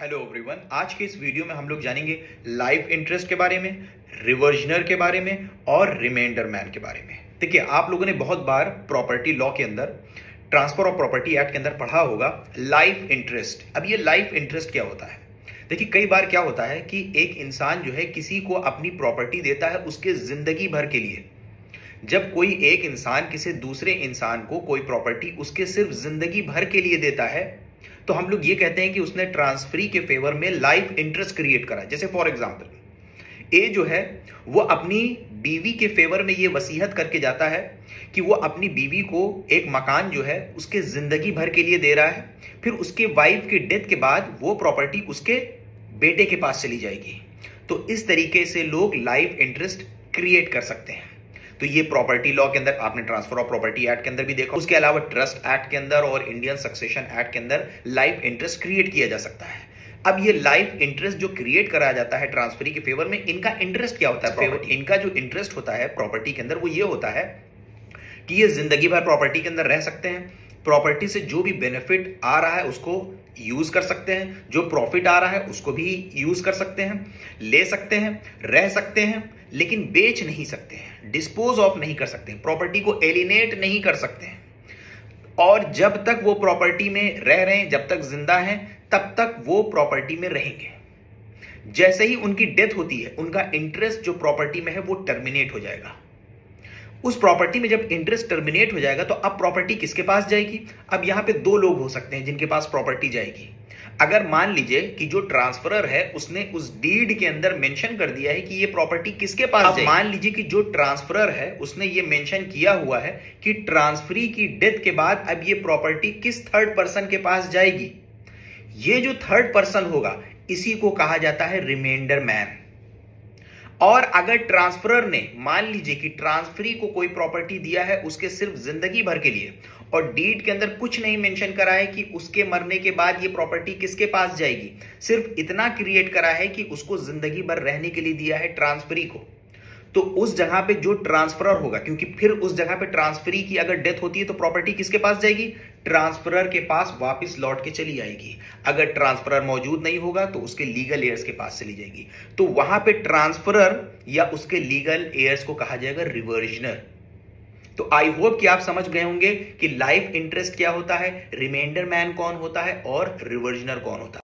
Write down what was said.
Hello everyone, आज के इस वीडियो में हम लोग जानेंगे लाइफ इंटरेस्ट के बारे में, रिवर्जनर के बारे में और रिमाइंडर मैन के बारे में। देखिए, आप लोगों ने बहुत बार प्रॉपर्टी लॉ के अंदर, ट्रांसफर ऑफ प्रॉपर्टी एक्ट के अंदर पढ़ा होगा लाइफ इंटरेस्ट। अब ये लाइफ इंटरेस्ट क्या होता है? देखिए, कई बार क्या होता है कि एक इंसान जो है किसी को अपनी प्रॉपर्टी देता है उसके जिंदगी भर के लिए। जब कोई एक इंसान किसी दूसरे इंसान को कोई प्रॉपर्टी उसके सिर्फ जिंदगी भर के लिए देता है तो हम लोग ये कहते हैं कि उसने ट्रांसफरी के फेवर में लाइफ इंटरेस्ट क्रिएट करा। जैसे फॉर एग्जांपल ए जो है वो अपनी बीवी के फेवर में ये वसीयत करके जाता है कि वो अपनी बीवी को एक मकान जो है उसके जिंदगी भर के लिए दे रहा है, फिर उसके वाइफ के डेथ के बाद वो प्रॉपर्टी उसके बेटे के पास चली जाएगी। तो इस तरीके से लोग लाइफ इंटरेस्ट क्रिएट कर सकते हैं। तो ये प्रॉपर्टी लॉ के अंदर आपने ट्रांसफर ऑफ प्रॉपर्टी एक्ट के अंदर भी देखा, उसके अलावा ट्रस्ट एक्ट के अंदर और इंडियन सक्सेशन एक्ट के अंदर लाइफ इंटरेस्ट क्रिएट किया जा सकता है। अब ये लाइफ इंटरेस्ट जो क्रिएट कराया जाता है ट्रांसफरी के फेवर में, इनका इंटरेस्ट क्या होता है? इनका जो इंटरेस्ट होता है प्रॉपर्टी के अंदर वो ये होता है कि ये जिंदगी भर प्रॉपर्टी के अंदर रह सकते हैं, प्रॉपर्टी से जो भी बेनिफिट आ रहा है उसको यूज कर सकते हैं, जो प्रॉफिट आ रहा है उसको भी यूज कर सकते हैं, ले सकते हैं, रह सकते हैं, लेकिन बेच नहीं सकते हैं, डिस्पोज ऑफ नहीं कर सकते हैं, प्रॉपर्टी को एलिनेट नहीं कर सकते हैं। और जब तक वो प्रॉपर्टी में रह रहे हैं, जब तक जिंदा हैं, तब तक वो प्रॉपर्टी में रहेंगे। जैसे ही उनकी डेथ होती है उनका इंटरेस्ट जो प्रॉपर्टी में है वो टर्मिनेट हो जाएगा। उस प्रॉपर्टी में जब इंटरेस्ट टर्मिनेट हो जाएगा तो अब प्रॉपर्टी किसके पास जाएगी? अब यहां पे दो लोग हो सकते हैं जिनके पास प्रॉपर्टी जाएगी। अगर मान लीजिए कि जो ट्रांसफरर है उसने उस डीड के अंदर मेंशन कर दिया है कि ये प्रॉपर्टी किसके पास जाएगी। मान लीजिए कि जो ट्रांसफरर है उसने ये मेंशन किया हुआ है कि ट्रांसफरी की डेथ के बाद अब ये प्रॉपर्टी किस थर्ड पर्सन के पास जाएगी। ये जो थर्ड पर्सन होगा इसी को कहा जाता है रिमाइंडर मैन। और अगर ट्रांसफरर ने मान लीजिए कि ट्रांसफरी को कोई प्रॉपर्टी दिया है उसके सिर्फ जिंदगी भर के लिए और डीड के अंदर कुछ नहीं मेंशन करा है कि उसके मरने के बाद ये प्रॉपर्टी किसके पास जाएगी, सिर्फ इतना क्रिएट करा है कि उसको जिंदगी भर रहने के लिए दिया है ट्रांसफरी को, तो उस जगह पे जो ट्रांसफरर होगा, क्योंकि फिर उस जगह पे ट्रांसफरी की अगर डेथ होती है तो प्रॉपर्टी किसके पास जाएगी? ट्रांसफरर के पास वापस लौट के चली आएगी। अगर ट्रांसफरर मौजूद नहीं होगा तो उसके लीगल एयर्स के पास चली जाएगी। तो वहां पे ट्रांसफरर या उसके लीगल एयर्स को कहा जाएगा रिवर्जनर। तो आई होप कि आप समझ गए होंगे कि लाइफ इंटरेस्ट क्या होता है, रिमाइंडर मैन कौन होता है और रिवर्जनर कौन होता है।